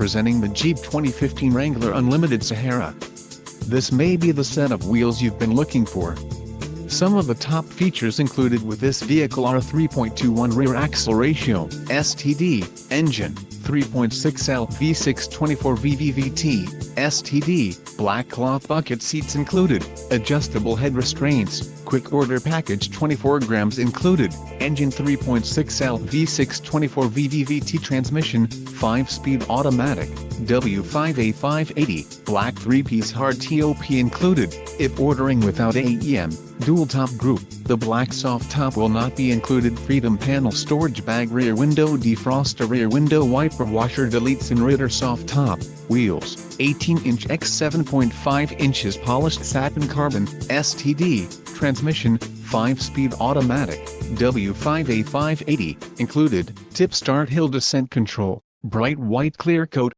presenting the Jeep 2015 Wrangler Unlimited Sahara. This may be the set of wheels you've been looking for. Some of the top features included with this vehicle are 3.21 rear axle ratio, STD, engine, 3.6L V6 24 VVVT, STD, black cloth bucket seats included, adjustable head restraints, quick order package 24 grams included, engine 3.6L V6 24 VVVT transmission, 5-speed automatic, W5A580, black 3-piece hard top included. If ordering without AEM, dual top group, the black soft top will not be included. Freedom panel storage bag, rear window defroster, rear window wiper, washer deletes and rear soft top. Wheels, 18-inch x 7.5 inches polished satin carbon, STD, transmission, 5-speed automatic, W5A580, included, tip start hill descent control, bright white clear coat,